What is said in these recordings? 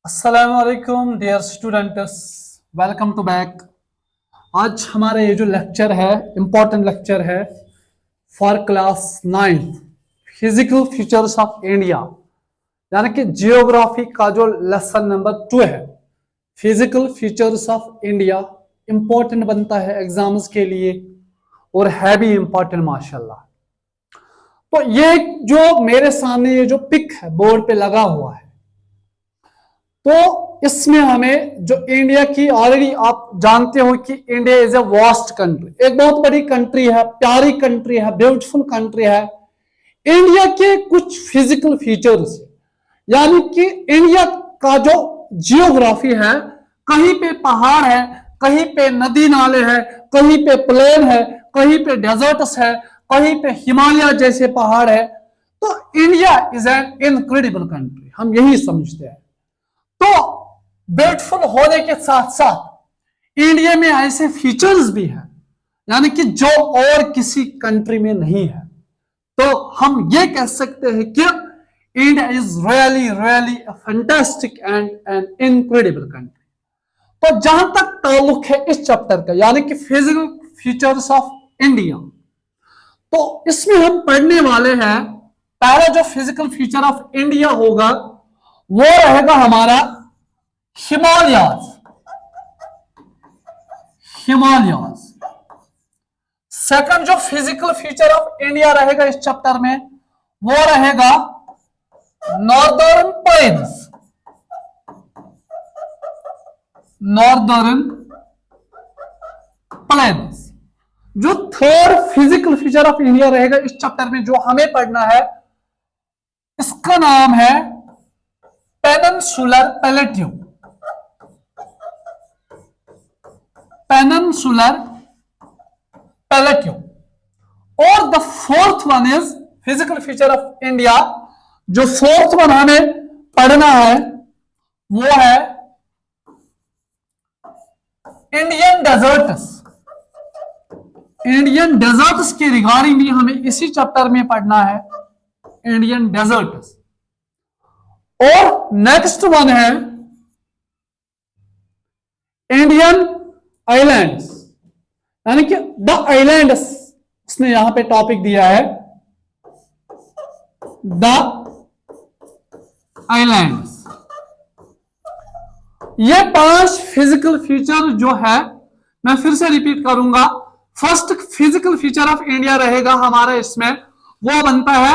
अस्सलामुअलैकुम dear students, welcome to back. आज हमारा ये जो लेक्चर है इम्पोर्टेंट लेक्चर है for class 9th, physical features of India, यानी कि जियोग्राफी का जो लेसन नंबर 2 है। Physical features of India important बनता है एग्जाम्स के लिए और है भी इम्पोर्टेंट माशाल्लाह। तो ये जो मेरे सामने ये जो पिक है बोर्ड पे लगा हुआ है, तो इसमें हमें जो इंडिया की, ऑलरेडी आप जानते हो कि India is a vast country, एक बहुत बड़ी कंट्री है, प्यारी कंट्री है, ब्यूटीफुल कंट्री है। इंडिया के कुछ फिजिकल फीचर्स, यानी कि इंडिया का जो जियोग्राफी है, कहीं पे पहाड़ है, कहीं पे नदी नाले है, कहीं पे प्लेन है, कहीं पे डेजर्ट्स है, कहीं पे हिमालय जैसे पहाड़ है। तो India is an incredible country, हम यही समझते हैं। तो ब्यूटीफुल होने के साथ साथ इंडिया में ऐसे फीचर्स भी हैं, यानी कि जो और किसी कंट्री में नहीं है। तो हम ये कह सकते हैं कि India is really really fantastic and an incredible country. तो जहां तक ताल्लुक है इस चैप्टर का, यानी कि फिजिकल फीचर्स ऑफ इंडिया, तो इसमें हम पढ़ने वाले हैं, पहला जो फिजिकल फीचर ऑफ इंडिया होगा वो रहेगा हमारा हिमालयाज। हिमालयाज। सेकंड जो फिजिकल फीचर ऑफ इंडिया रहेगा इस चैप्टर में वो रहेगा नॉर्दर्न प्लेन्स। Northern plains. जो third physical feature of India रहेगा इस चैप्टर में जो हमें पढ़ना है, इसका नाम है पेनिनसुलर प्लेट्यू। Peninsular plateau. और the fourth one is physical feature of India, जो फोर्थ वन हमें पढ़ना है वो है इंडियन डेजर्ट्स। इंडियन डेजर्ट्स के रिगार्डिंग भी हमें इसी चैप्टर में पढ़ना है, इंडियन डेजर्ट्स। और नेक्स्ट वन है इंडियन आइलैंड्स, यानी कि द आइलैंड्स, उसने यहां पे टॉपिक दिया है द आइलैंड्स। ये 5 फिजिकल फीचर जो है, मैं फिर से रिपीट करूंगा। First physical feature of India रहेगा हमारा, इसमें वो बनता है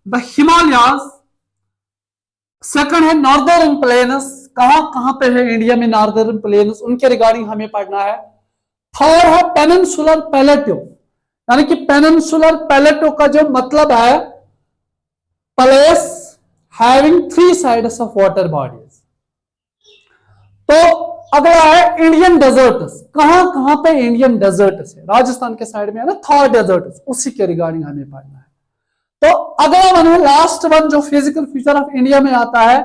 द हिमालयाज। सेकंड है नॉर्दर्न प्लेन्स, कहां पे है इंडिया में नॉर्दर्न प्लेन्स, उनके रिगार्डिंग हमें पढ़ना है। थर्ड है पेनिनसुलर प्लेट्यू, यानी कि पेनिनसुलर प्लेट्यू का जो मतलब है place having 3 sides of water bodies. तो अगला है इंडियन डेजर्ट्स, कहां पे इंडियन डेजर्ट्स है, राजस्थान के साइड में है ना थॉर डेजर्ट्स, उसी के रिगार्डिंग हमें पढ़ना है। तो अगला वन है लास्ट वन जो फिजिकल फीचर ऑफ इंडिया में आता है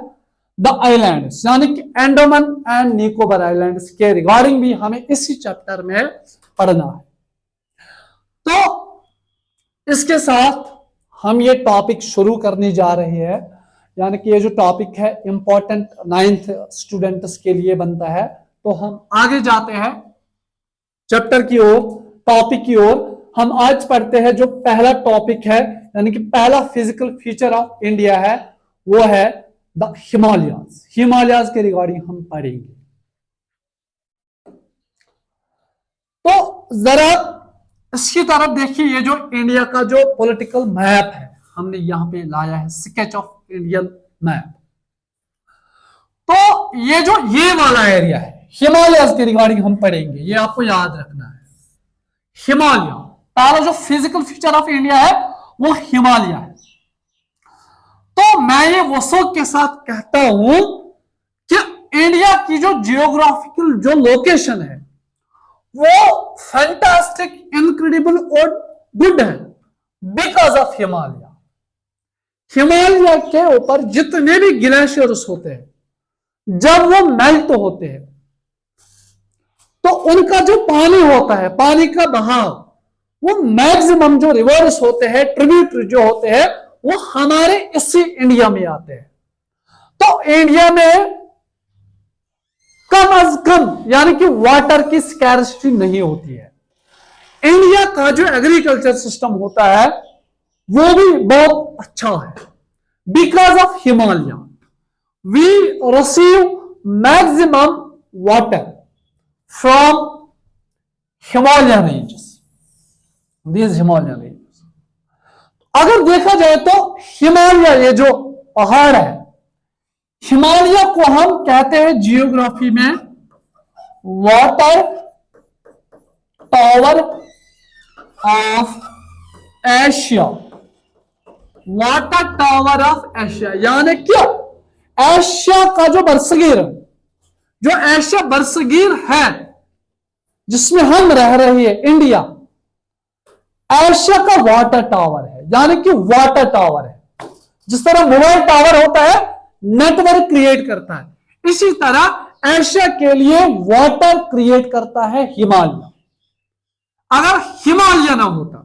द आइलैंड्स, यानी कि अंडमान एंड निकोबार आइलैंड्स के रिगार्डिंग भी हमें इसी चैप्टर में पढ़ना है। तो इसके साथ हम ये टॉपिक शुरू करने जा रहे हैं, यानी कि ये जो टॉपिक है इंपॉर्टेंट 9th स्टूडेंट्स के लिए बनता है। तो हम आगे जाते हैं चैप्टर की ओर, टॉपिक की ओर। हम आज पढ़ते हैं जो पहला टॉपिक है, यानी कि पहला फिजिकल फीचर ऑफ इंडिया है, वो है द हिमालयाज। हिमालयाज के रिगार्डिंग हम पढ़ेंगे। तो जरा इसकी तरफ देखिए, ये जो इंडिया का जो पॉलिटिकल मैप है हमने यहां पे लाया है, स्केच ऑफ इंडियन मैप। तो ये जो ये वाला एरिया है, हिमालयाज के रिगार्डिंग हम पढ़ेंगे, ये आपको याद रखना है। हिमालय, पहला जो फिजिकल फीचर ऑफ इंडिया है वो हिमालय है। तो मैं ये वसों के साथ कहता हूं कि इंडिया की जो जियोग्राफिकल जो लोकेशन है वो फैंटास्टिक, इनक्रेडिबल और गुड है बिकॉज ऑफ हिमालय। हिमालय के ऊपर जितने भी ग्लेशियर्स होते हैं, जब वो मेल्ट होते हैं तो उनका जो पानी होता है, पानी का बहाव, वो मैक्सिमम जो रिवर्स होते हैं, ट्रिब्यूटरी जो होते हैं, वो हमारे इसी इंडिया में आते हैं। तो इंडिया में अज कम यानी कि वाटर की स्कैरसिटी नहीं होती है। इंडिया का जो एग्रीकल्चर सिस्टम होता है वो भी बहुत अच्छा है। Because of Himalaya we receive maximum water from Himalayan ranges, these Himalayan ranges. अगर देखा जाए तो हिमालय, ये जो पहाड़ है, हिमालय को हम कहते हैं जियोग्राफी में water tower of Asia, water tower of Asia. यानी क्या, एशिया का जो बरसगीर, जो एशिया बरसगीर है जिसमें हम रह रहे हैं इंडिया, एशिया का वाटर टावर है। यानी कि वाटर टावर है, जिस तरह मोबाइल टावर होता है नेटवर्क क्रिएट करता है, इसी तरह एशिया के लिए वाटर क्रिएट करता है हिमालय। अगर हिमालय ना होता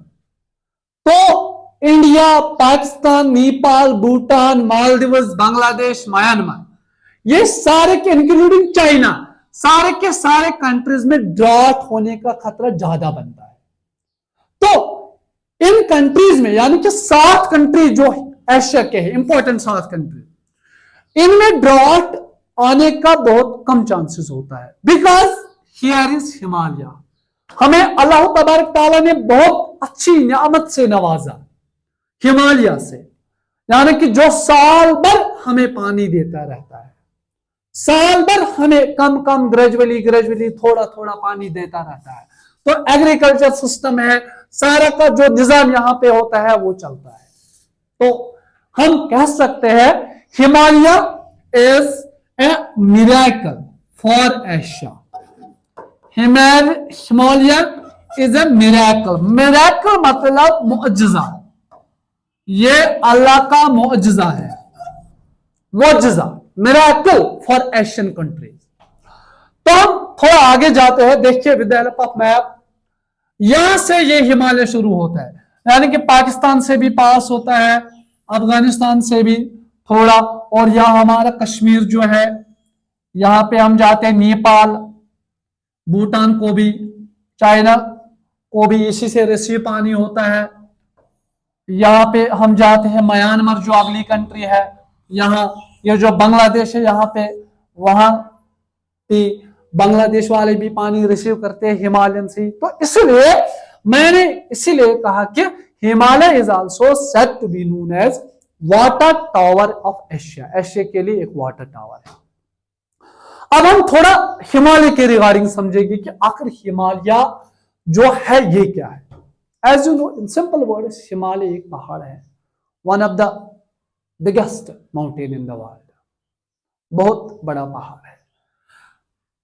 तो इंडिया, पाकिस्तान, नेपाल, भूटान, मालदीव्स, बांग्लादेश, म्यांमार, ये सारे के इंक्लूडिंग चाइना, सारे के सारे कंट्रीज में ड्रॉट होने का खतरा ज्यादा बनता है। तो इन कंट्रीज में, यानी कि 7 कंट्रीज जो एशिया के हैं, इंपॉर्टेंट 7 कंट्रीज, इनमें ड्रॉट आने का बहुत कम चांसेस होता है। Because here is Himalaya. हमें अल्लाह तबारक ताला ने बहुत अच्छी नियामत से नवाजा, हिमालय से, यानी कि जो साल भर हमें पानी देता रहता है, साल भर हमें कम कम ग्रेजुअली थोड़ा थोड़ा पानी देता रहता है। तो एग्रीकल्चर सिस्टम है, सारा का जो निजाम यहां पे होता है वो चलता है। तो हम कह सकते हैं Himalaya is a miracle for Asia. Himalaya is a miracle. Miracle मतलब मुअज्जिजा, ये अल्लाह का मुअज्जिजा है, मुअज्जिजा, मिरेकल फॉर एशियन कंट्रीज। तो हम थोड़ा आगे जाते हैं, देखिए with the help of map, यहां से ये हिमालय शुरू होता है, यानी कि पाकिस्तान से भी पास होता है, अफगानिस्तान से भी थोड़ा, और यहां हमारा कश्मीर जो है, यहां पे हम जाते हैं नेपाल, भूटान को भी, चाइना को भी इसी से रिसीव पानी होता है। यहाँ पे हम जाते हैं म्यांमार जो अगली कंट्री है, यहाँ ये जो बांग्लादेश है, यहाँ पे वहां भी बांग्लादेश वाले भी पानी रिसीव करते हैं हिमालयन से। तो इसलिए मैंने इसीलिए कहा कि Himalaya is also said to be known as water tower of Asia. Asia के लिए एक वाटर टावर है। अब हम थोड़ा हिमालय के रिगार्डिंग समझेंगे कि आखिर हिमालय जो है ये क्या है। As you know, in simple words, Himalaya एक पहाड़ है, one of the biggest mountain in the world, बहुत बड़ा पहाड़ है।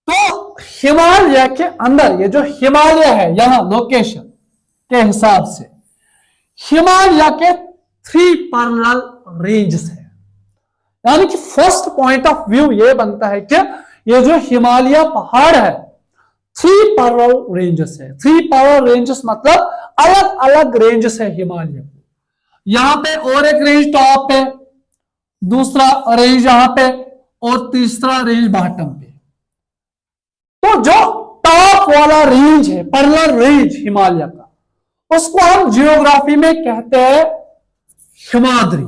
तो हिमालय के अंदर ये जो हिमालय है, यहां लोकेशन के हिसाब से हिमालय के 3 पैरेलल रेंजेस है। यानी कि फर्स्ट पॉइंट ऑफ व्यू ये बनता है कि ये जो हिमालय पहाड़ है 3 पैरेलल रेंजेस है। 3 पैरेलल रेंजेस मतलब अलग अलग रेंजेस है हिमालय को। यहां पे और एक रेंज टॉप पे, दूसरा रेंज यहां पे, और तीसरा रेंज बॉटम पे। तो जो टॉप वाला रेंज है, पैरेलल रेंज हिमालय का, उसको हम जियोग्राफी में कहते हैं हिमाद्री।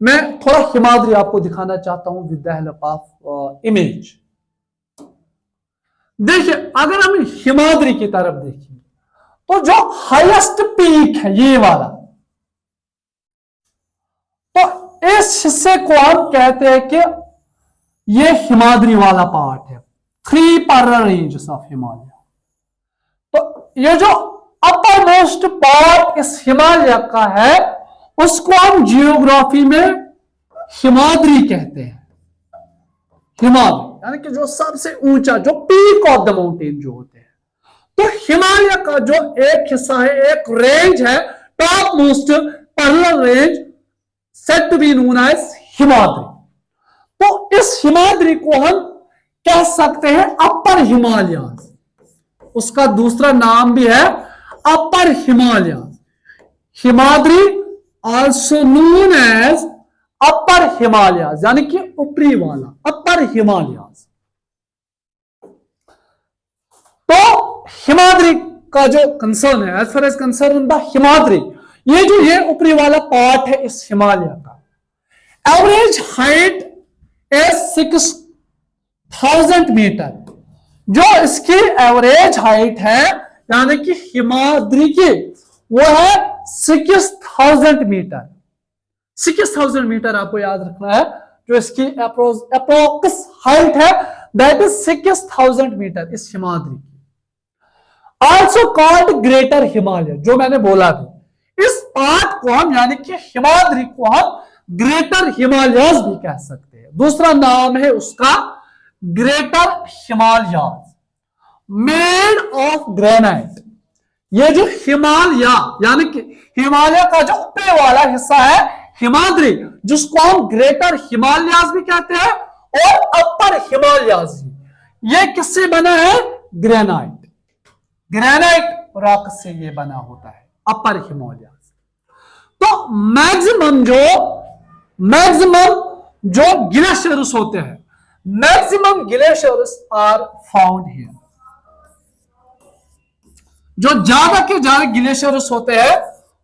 मैं थोड़ा हिमाद्री आपको दिखाना चाहता हूं with the help of image. देखिए, अगर हम हिमाद्री की तरफ देखें तो जो हाईएस्ट पीक है ये वाला, तो इस हिस्से को हम कहते हैं कि ये हिमाद्री वाला पार्ट है, 3 पैरेलल रेंजेस ऑफ हिमालय। तो ये जो अपर मोस्ट पार्ट इस हिमालय का है उसको हम जियोग्राफी में हिमाद्री कहते हैं। हिमाद्री यानी कि जो सबसे ऊंचा, जो पीक ऑफ द माउंटेन जो होते हैं। तो हिमालय का जो एक हिस्सा है, एक रेंज है, top most parallel range, said to be known as Himadri. तो इस हिमाद्री को हम कह सकते हैं अपर हिमालयाज। उसका दूसरा नाम भी है upper Himalayas. Himadri also known as upper Himalayas, यानी कि ऊपरी वाला, अपर हिमालयाज। तो हिमाद्री का जो कंसर्न है, as far as concern the Himadri, ये जो ये ऊपरी वाला पार्ट है इस हिमालय का, एवरेज हाइट इज 6000 मीटर। जो इसकी एवरेज हाइट है यानी कि हिमाद्री की, वो है 6000 मीटर। 6000 मीटर आपको याद रखना है, जो इसकी अप्रोक्स हाइट है दैट इज 6000 मीटर इस हिमाद्री की। आल्सो कॉल्ड ग्रेटर हिमालय, जो मैंने बोला भी, इस पार्ट को हम यानी कि हिमाद्री को हम ग्रेटर हिमालयस भी कह सकते हैं। दूसरा नाम है उसका greater Himalayas, made of granite. ये जो हिमालय यानी कि हिमालय का जो ऊपरी वाला हिस्सा है हिमाद्री, जिसको हम ग्रेटर हिमालयस भी कहते हैं और अपर हिमालयस भी, ये किससे बना है? ग्रेनाइट, ग्रेनाइट रॉक से ये बना होता है अपर हिमालयस। तो मैक्सिमम जो ग्लेशियर्स होते हैं, maximum glaciers are found here. जो ज्यादा के ज्यादा ग्लेशियर्स होते हैं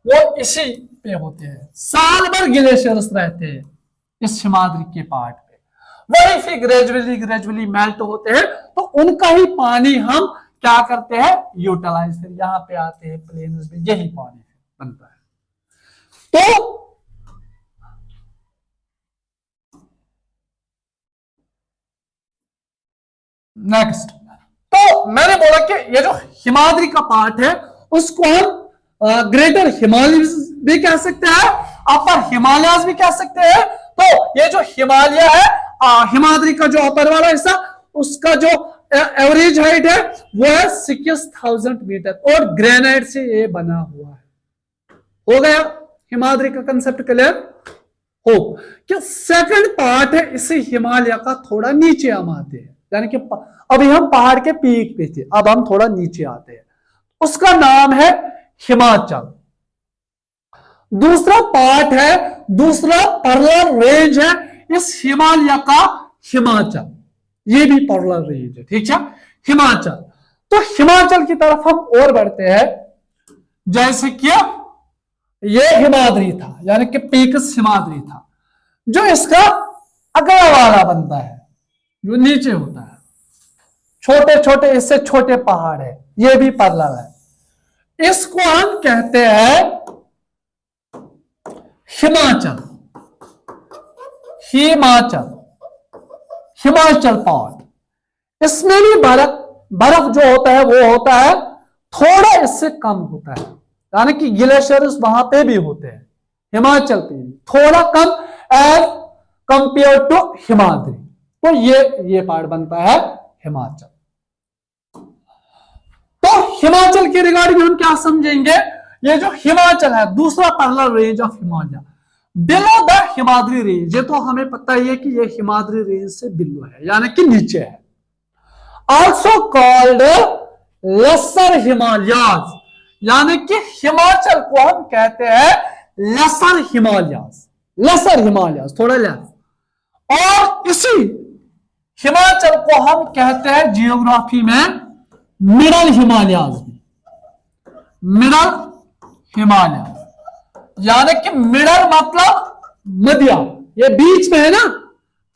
वो इसी पे होते हैं, साल भर ग्लेशियर्स रहते हैं इस हिमाद्री के पार्ट पे। वही फिर ग्रेजुअली मेल्ट होते हैं, तो उनका ही पानी हम क्या करते हैं? यूटिलाइज। फिर यहाँ पे आते हैं प्लेन्स में, यही पानी बनता है। तो नेक्स्ट, तो मैंने बोला कि ये जो हिमाद्री का पार्ट है उसको हम ग्रेटर हिमालयस भी कह सकते हैं, अपर हिमालयस भी कह सकते हैं। तो ये जो हिमालय है, हिमाद्री का जो अपर वाला हिस्सा, उसका जो एवरेज हाइट है वो है 6000 मीटर और ग्रेनाइट से ये बना हुआ है। हो गया हिमाद्री का कंसेप्ट क्लियर हो? कि सेकंड पार्ट है इसी हिमालय का, थोड़ा नीचे हम आते हैं, यानी कि अभी हम पहाड़ के पीक पे थे, अब हम थोड़ा नीचे आते हैं, उसका नाम है हिमाचल। दूसरा पार्ट है, दूसरा पैरेलल रेंज है इस हिमालय का, हिमाचल। ये भी पैरेलल रेंज है, ठीक है, हिमाचल। तो हिमाचल की तरफ हम और बढ़ते हैं, जैसे कि ये हिमाद्री था, यानी कि पीकस हिमाद्री था, जो इसका अगला वाला बनता है, जो नीचे होता है, छोटे छोटे इससे छोटे पहाड़ है, ये भी पैरेलल है। इसको हम कहते हैं हिमाचल, हिमाचल, हिमाचल पार्ट। इसमें भी बर्फ जो होता है वो होता है थोड़ा इससे कम होता है, यानी कि ग्लेशियर्स वहां पे भी होते हैं, हिमाचल पे भी थोड़ा कम एज कंपेयर टू हिमाद्री। तो ये पार्ट बनता है हिमाचल। तो हिमाचल के रिगार्डिंग हम क्या समझेंगे? ये जो हिमाचल है, दूसरा parallel range of Himalaya, below the Himadri range. ये तो हमें पता ही है कि ये हिमाद्री रेंज से बिलो है, यानी कि नीचे है। आल्सो कॉल्ड लेसर हिमालयस, यानी कि हिमाचल को हम कहते हैं लेसर हिमालयस, लेसर हिमालयस, थोड़ा लेस। और इसी हिमाचल को हम कहते हैं जियोग्राफी में मिडल हिमालयस भी, मिडल हिमालय, यानी कि मिडल मतलब मध्य, ये बीच में है ना,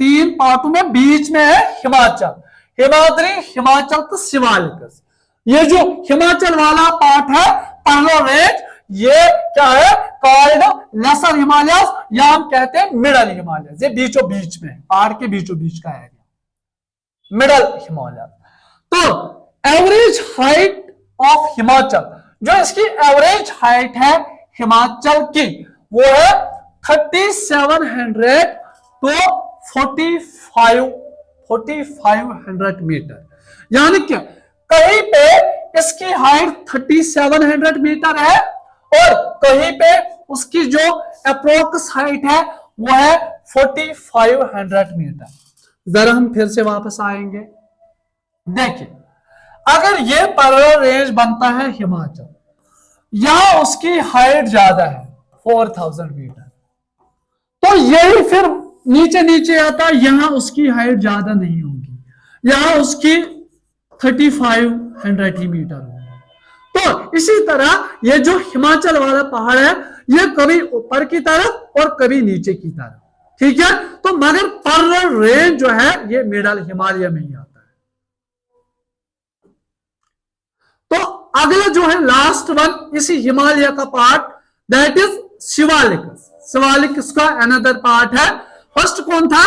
तीन पार्टों में बीच में है हिमाचल, हिमाद्री, हिमाचल तो शिवालिक। ये जो हिमाचल वाला पार्ट है पैरेलल रेंज, ये क्या है? कॉल्ड लेसर हिमालयस, या हम कहते हैं मिडल हिमालयस। ये बीचों बीच में, पहाड़ के बीचों बीच का एरिया, मिडल हिमालय। तो एवरेज हाइट ऑफ हिमाचल, जो इसकी एवरेज हाइट है हिमाचल की, वो है 3700 टू 4500 मीटर। यानी कि कहीं पे इसकी हाइट 3700 मीटर है और कहीं पे उसकी जो अप्रोक्स हाइट है वो है 4500 मीटर। जरा हम फिर से वापस आएंगे, देखिए, अगर ये पैरेलल रेंज बनता है हिमाचल, यहां उसकी हाइट ज्यादा है 4000 मीटर, तो यही फिर नीचे नीचे आता है, यहां उसकी हाइट ज्यादा नहीं होगी, यहां उसकी 35 1100 ही मीटर होगा। तो इसी तरह ये जो हिमाचल वाला पहाड़ है ये कभी ऊपर की तरफ और कभी नीचे की तरफ, ठीक है। तो मगर पैरेलल रेंज जो है ये मिडल हिमालय में ही आता है। तो अगला जो है लास्ट वन इसी हिमालय का part, that is Shivalik. Shivalik इसका अनदर पार्ट है। फर्स्ट कौन था?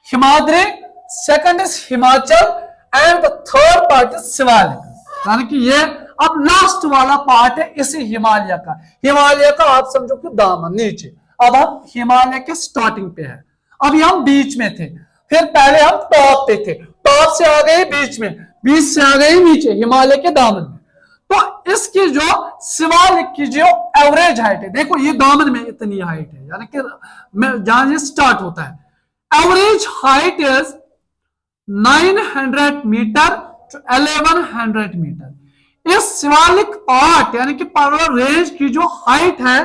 Himadri, second is Himachal and the third part is Shivalik. यानी कि ये अब लास्ट वाला पार्ट है इसी हिमालय का। हिमालय का आप समझो कि दामन नीचे, अब हम हिमालय के स्टार्टिंग पे है। अभी हम बीच में थे, फिर पहले हम टॉप पे थे, टॉप से आ गए बीच में, बीच से आ गए नीचे हिमालय के दामन में। तो इसकी जो शिवालिक की जो एवरेज हाइट है, देखो ये दामन में इतनी हाइट है, यानी कि जहां ये स्टार्ट होता है, average height is 900 metre to 1100 metre. इस शिवालिक पार्ट यानी कि पैरेलल रेंज की जो हाइट है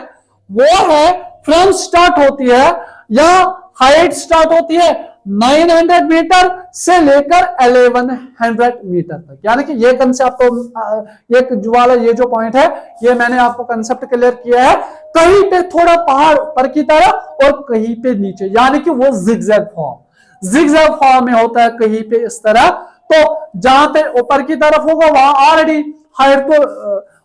वो है फ्रॉम स्टार्ट होती है, या हाइट स्टार्ट होती है 900 मीटर से लेकर 1100 मीटर तक। यानी कि ये कंसेप्ट, एक जो वाला ये जो पॉइंट है ये मैंने आपको कंसेप्ट क्लियर किया है। कहीं पे थोड़ा पहाड़ ऊपर की तरफ और कहीं पे नीचे, यानी कि वो जिगजैग फॉर्म में होता है, कहीं पे इस तरह। तो जहां पे ऊपर की तरफ होगा वहां ऑलरेडी हाइट तो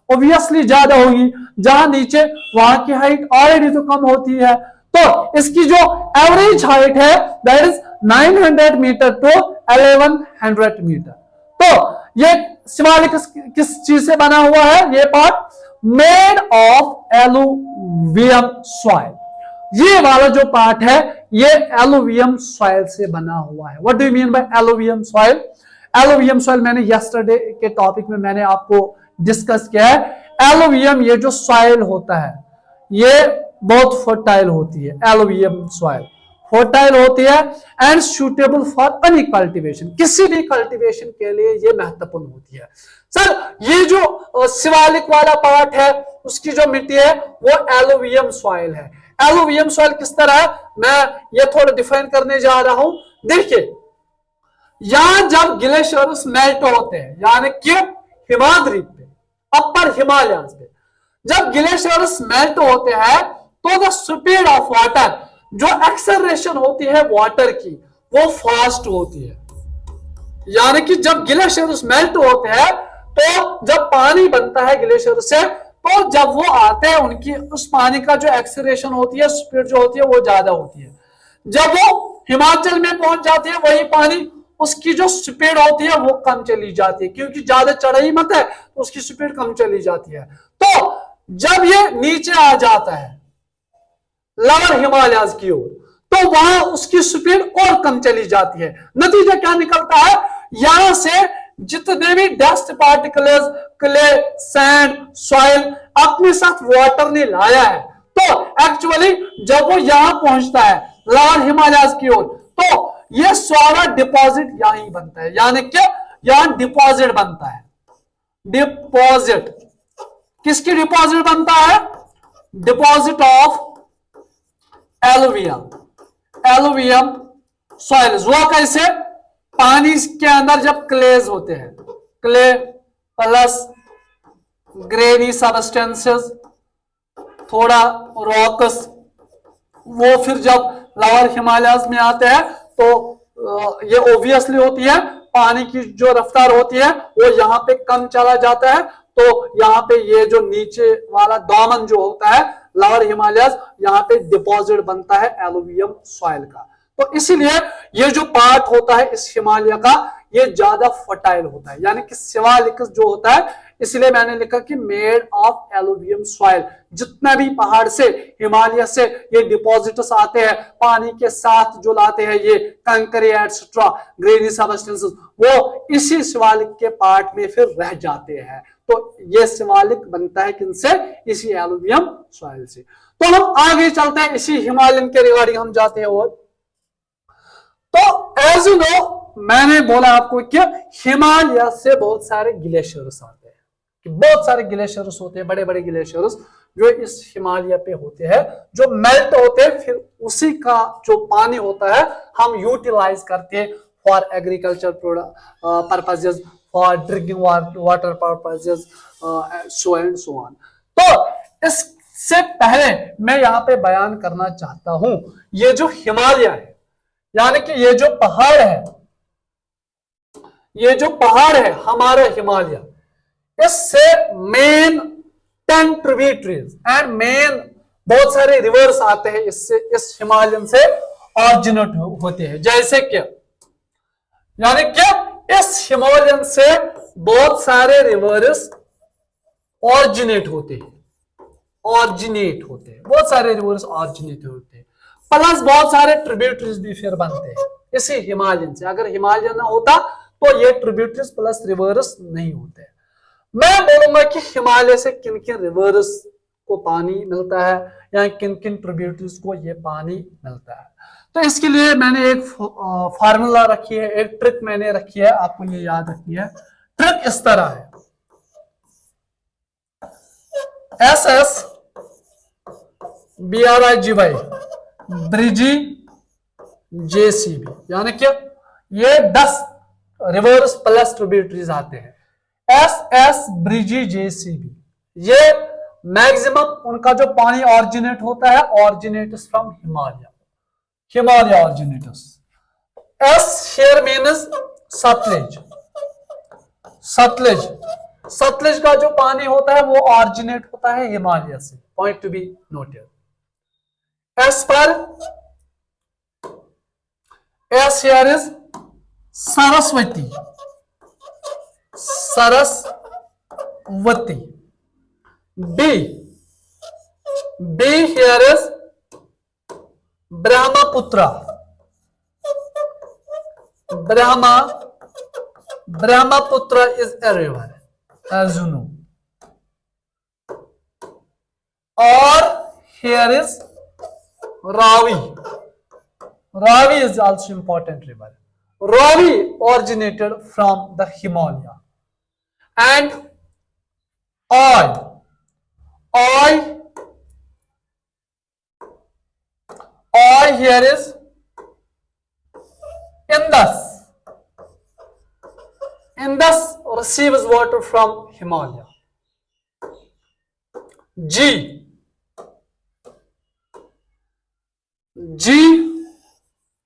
ऑब्वियसली ज्यादा होगी, जहां नीचे वहां की हाइट ऑलरेडी तो कम होती है। तो इसकी जो एवरेज हाइट है that is 900 metre to 1100 metre. तो ये शिवालिक किस चीज से बना हुआ है? ये part made of alluvium soil. ये वाला जो पार्ट है ये एलुवियम सॉइल से बना हुआ है। What do you mean by alluvium soil? Alluvium soil मैंने यस्टरडे के टॉपिक में मैंने आपको डिस्कस किया है। एलुवियम ये जो सॉइल होता है ये बहुत फर्टाइल होती है। एलुवियम सॉइल फर्टाइल होती है and suitable for any cultivation, किसी भी कल्टीवेशन के लिए ये महत्वपूर्ण होती है। सर ये जो शिवालिक वाला पार्ट है उसकी जो मिट्टी है वो एलुवियम सॉइल है। एलुवियम सॉइल किस तरह है मैं ये थोड़ा डिफाइन करने जा रहा हूं। देखिए यहां जब ग्लेशियर्स मेल्ट होते हैं, यानी कि हिमाद्री पे, अपर हिमालयस पे जब ग्लेशियर्स मेल्ट होते हैं तो द स्पीड ऑफ वाटर, जो एक्सेलरेशन होती है वाटर की, वो फास्ट होती है। यानी कि जब ग्लेशियर्स मेल्ट होते हैं तो जब पानी बनता है ग्लेशियर से, तो जब वो आते हैं उनकी उस पानी का जो एक्सेलरेशन होती है, स्पीड जो होती है वो ज्यादा होती है। जब वो हिमाचल में पहुंच जाती है वही पानी, उसकी जो स्पीड होती है वो कम चली जाती है, क्योंकि ज्यादा चढ़ाई मत है तो उसकी स्पीड कम चली जाती है। तो जब ये नीचे आ जाता है लोअर हिमालयस की ओर, तो वहां उसकी स्पीड और कम चली जाती है। नतीजा क्या निकलता है? यहां से जितने भी dust particles, clay, sand, soil अपने साथ वाटर ने लाया है, तो एक्चुअली जब वो यहां पहुंचता है लोअर हिमालयस की ओर, तो ये सारा डिपॉजिट यहीं बनता है। यानी कि यहां डिपॉजिट बनता है। डिपॉजिट किसकी डिपॉजिट बनता है? Deposit of alluvium soil. हुआ कैसे? पानी के अंदर जब क्लेज होते हैं, क्ले प्लस ग्रेनी सब्सटेंसेस, थोड़ा रॉक्स, वो फिर जब लोअर हिमालयस में आते हैं तो ये ऑब्वियसली होती है, पानी की जो रफ्तार होती है वो यहाँ पे कम चला जाता है। तो यहाँ पे ये जो नीचे वाला दामन जो होता है लोअर हिमालयस, यहाँ पे डिपॉजिट बनता है एलुवियम सॉइल का। तो इसीलिए ये जो पार्ट होता है इस हिमालय का ये ज्यादा फर्टाइल होता है, यानी कि शिवालिक जो होता है। इसलिए मैंने लिखा कि मेड ऑफ एलुवियम सॉइल। जितना भी पहाड़ से, हिमालय से ये डिपॉजिट्स आते हैं, पानी के साथ जो लाते हैं ये कंकर एटसेट्रा, ग्रेनी सब्सटेंसेस, वो इसी शिवालिक के पार्ट में फिर रह जाते हैं। तो ये शिवालिक बनता है किनसे? इसी एलुवियम सॉइल से। तो हम आगे चलते हैं, इसी हिमालयन के रिगार्डिंग हम जाते हैं। और तो एज यू नो मैंने बोला आपको कि हिमालय से बहुत सारे ग्लेशियर्स आते हैं, कि बहुत सारे ग्लेशियर्स होते हैं, बड़े बड़े ग्लेशियर्स जो इस हिमालय पे होते हैं, जो मेल्ट होते हैं, फिर उसी का जो पानी होता है हम यूटिलाइज करते हैं for agriculture purposes, for drinking water purposes so and so on. तो इससे पहले मैं यहाँ पे बयान करना चाहता हूं, ये जो हिमालय है, यानी कि ये जो पहाड़ है, ये जो पहाड़ है हमारा हिमालय, इससे मेन 10 ट्रिब्यूटरीज एंड मेन बहुत सारे रिवर्स आते हैं, इससे इस हिमालयन से ऑरिजिनेट होते हैं। जैसे कि यानी कि इस हिमालयन से बहुत सारे रिवर्स ऑरिजिनेट होते हैं, बहुत सारे रिवर्स ऑरिजिनेट होते हैं, प्लस बहुत सारे ट्रिब्यूटरीज भी फिर बनते हैं इसी हिमालयन से। अगर हिमालय ना होता तो ये ट्रिब्यूटरीज प्लस रिवर्स नहीं होते। मैं बोलूंगा कि हिमालय से किन किन रिवर्स को पानी मिलता है या किन किन ट्रिब्यूटरीज को ये पानी मिलता है। तो इसके लिए मैंने एक फार्मूला रखी है, एक ट्रिक मैंने रखी है, आपको ये याद रखनी है। ट्रिक इस तरह है, SS BRIGY ब्रिजी JCB, यानी कि ये 10 रिवर्स प्लस ट्रिब्यूटरीज आते हैं। SS ब्रिजी JCB, ये मैक्सिमम उनका जो पानी ऑरिजिनेट होता है, originates from Himalaya originators. S here means Sutlej का जो पानी होता है वो ऑरिजिनेट होता है हिमालय से, point two be noted. S पर S here is Saraswati, B here is Brahmaputra, Brahmaputra is a river as you know, और here is Ravi is also important river. Ravi originated from the Himalaya. And oil here is Indus receives water from Himalaya. G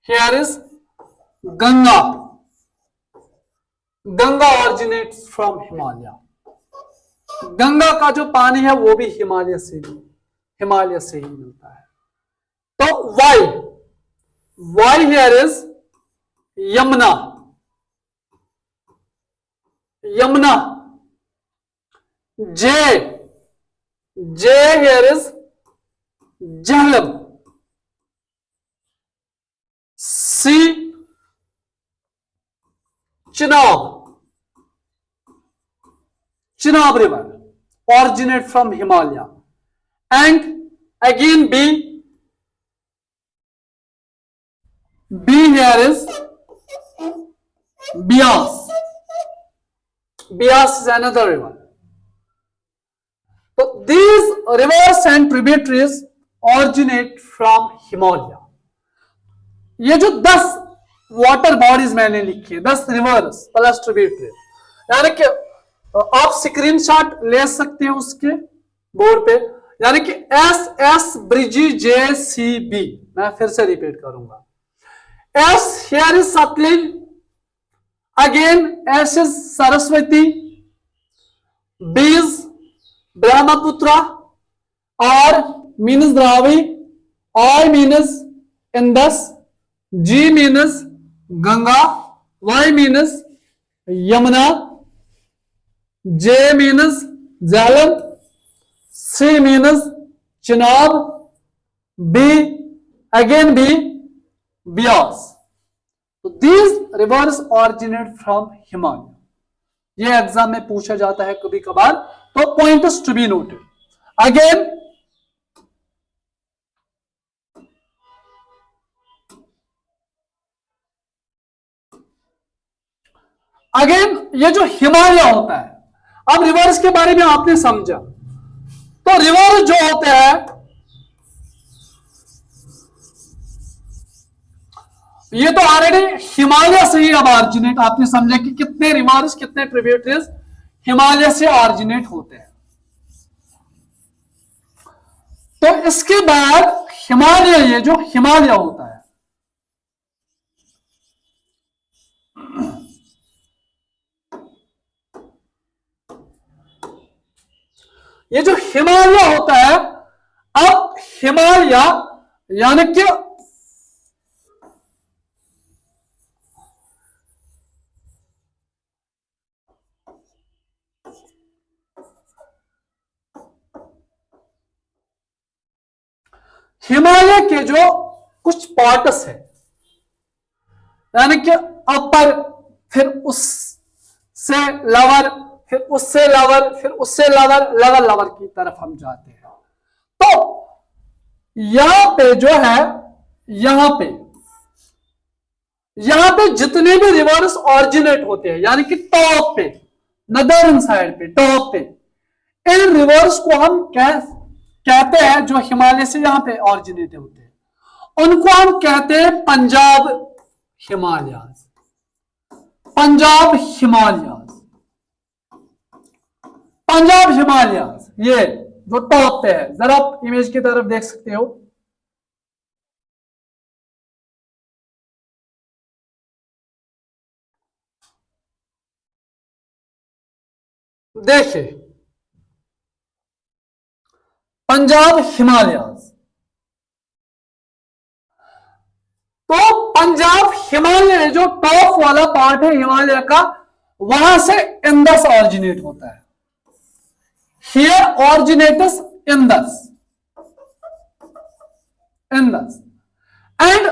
here is Ganga originates from Himalaya. Ganga का जो पानी है वो भी हिमालय से ही मिलता है। तो Y here is Yamuna, J here is Jhelum, C Chenab river originate from Himalaya, and again B here is Beas is another river. So these rivers and tributaries originate from Himalaya. ये जो 10 वाटर बॉडीज मैंने लिखी है, 10 reverse plus tributary, यानी कि आप screenshot ले सकते हैं उसके बोर्ड पे, यानी कि SS ब्रिजी JCB। मैं फिर से रिपीट करूंगा, S here is Sutlej, again S is Saraswati, B is Brahmaputra, R means Ravi, I means Indus, G means Ganga, Y means Yamuna, J means Jhelum, C means Chenab, again B, Beas. So these rivers originate from Himalaya. ये exam में पूछा जाता है कभी कभार, तो points to be noted. Again ये जो हिमालय होता है, अब रिवर्स के बारे में आपने समझा, तो रिवर जो होते हैं ये तो ऑलरेडी हिमालय से ही अब ऑरिजिनेट, आपने समझा कि कितने रिवर्स कितने ट्रिब्यूटरीज हिमालय से ऑरिजिनेट होते हैं। तो इसके बाद हिमालय, ये जो हिमालय होता है, ये जो हिमालय होता है, अब हिमालय यानी कि हिमालय के जो कुछ पार्ट्स है, यानी कि अपर, फिर उससे लवर, फिर उससे लवर, फिर उससे लवर, लवर लवर की तरफ हम जाते हैं। तो यहां पे जो है, यहां पे जितने भी रिवर्स ऑरिजिनेट होते हैं, यानी कि टॉप पे, नदर्न साइड पे, टॉप पे, इन रिवर्स को हम कहते हैं, जो हिमालय से यहां पे ऑरिजिनेट होते हैं, उनको हम कहते हैं पंजाब हिमालयाज। पंजाब हिमालयाज, पंजाब हिमालयाज, ये जो टॉप पे है, जरा आप इमेज की तरफ देख सकते हो। देखिए, पंजाब हिमालयाज। तो पंजाब हिमालय जो टॉप वाला पार्ट है हिमालय का, वहां से इंदस ऑरिजिनेट होता है। Here originates Indus, Indus. And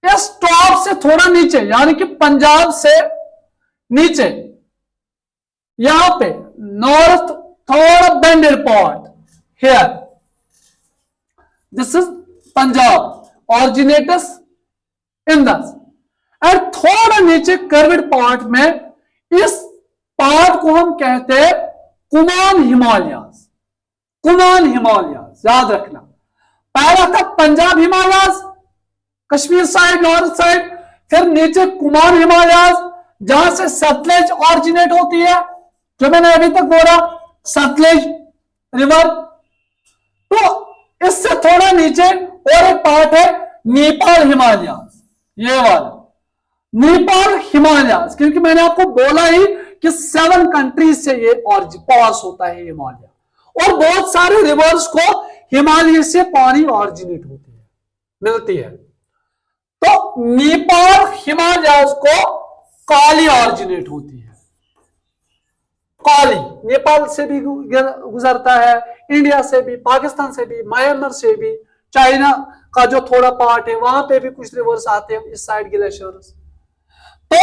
इस टॉप से थोड़ा नीचे, यानी कि पंजाब से नीचे, यहां पे नॉर्थ थोड़ा bended part, here this is Punjab originates Indus. और थोड़ा नीचे कर्व्ड पार्ट में, इस पार्ट को हम कहते हैं कुमान हिमालयाज। कुमान हिमालयाज याद रखना, पहला था Punjab Himalayas Kashmir side, north side, फिर नीचे कुमान हिमालयाज जहां से सतलेज ऑरिजिनेट होती है, जो मैंने अभी तक बोला सतलेज रिवर। तो इससे थोड़ा नीचे और एक पार्ट है नेपाल हिमालयाज, ये वाला नेपाल हिमालयाज, क्योंकि मैंने आपको बोला ही कि 7 कंट्रीज से ये और पास होता है हिमालय, और बहुत सारे रिवर्स को हिमालय से पानी ऑरिजिनेट होती है, मिलती है। तो नेपाल हिमालयाज को काली ऑरिजिनेट होती है। काली नेपाल से भी गुजरता है, इंडिया से भी, पाकिस्तान से भी, म्यांमार से भी, चाइना का जो थोड़ा पार्ट है वहां पे भी कुछ रिवर्स आते हैं इस साइड ग्लेशियर्स। तो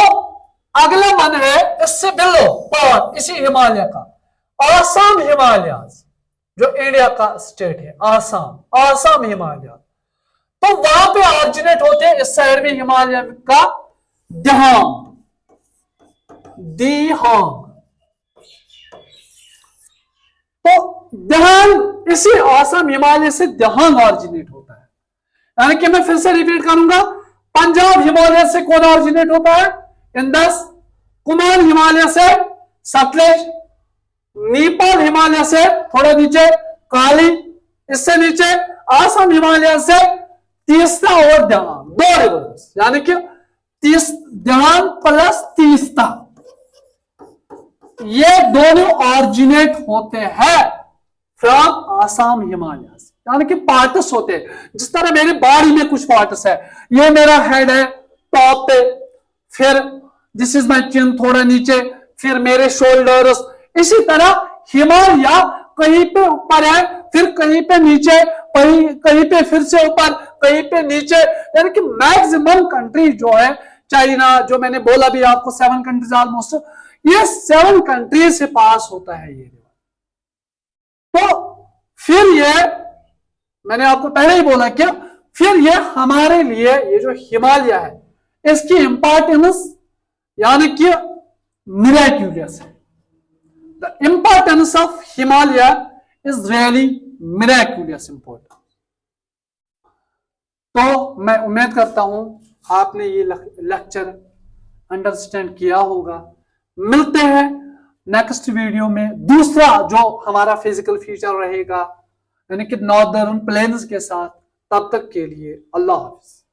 अगला वन है इससे बिलो पार्ट इसी हिमालय का, आसाम हिमालयाज, जो इंडिया का स्टेट है, आसाम, आसाम हिमालय। तो वहां पे ऑरिजिनेट होते हैं इस साइड में हिमालय का दिहांग, दिहांग। तो दिहांग इसी आसाम हिमालय से दिहांग ऑरिजिनेट होता है। यानी कि मैं फिर से रिपीट करूंगा, पंजाब हिमालय से कौन ऑरिजिनेट होता है? इंदस। कुमान हिमालय से सतलेज। नेपाल हिमालय से थोड़ा नीचे काली। इससे नीचे आसाम हिमालय से तीस्ता और दिहांग, 2 रिवर्स, यानी कि दिहांग प्लस तीस्ता, ये दोनों ऑरिजिनेट होते हैं फ्रॉम आसाम हिमालय, यानी कि पार्ट्स होते हैं। जिस तरह मेरी बॉडी में कुछ पार्ट्स है, ये मेरा हेड है टॉप पे, फिर दिस इज माय चिन थोड़ा नीचे, फिर मेरे शोल्डर्स, इसी तरह हिमालय कहीं पे ऊपर है, फिर कहीं पे नीचे, कहीं पे फिर से ऊपर, कहीं पे नीचे, यानी कि मैक्सिमम कंट्री जो है, चाइना जो मैंने बोला भी आपको 7 कंट्रीज ऑलमोस्ट, ये 7 कंट्रीज से पास होता है ये। तो फिर ये मैंने आपको पहले ही बोला क्या, फिर ये हमारे लिए ये जो हिमालय है इसकी इंपॉर्टेंस यानी कि मिराक्यूलस है। The importance of Himalaya is really miraculous important. तो मैं उम्मीद करता हूं आपने ये लेक्चर अंडरस्टैंड किया होगा। मिलते हैं नेक्स्ट वीडियो में दूसरा जो हमारा फिजिकल फीचर रहेगा, यानी कि नॉर्दर्न प्लेन्स के साथ। तब तक के लिए अल्लाह हाफिज।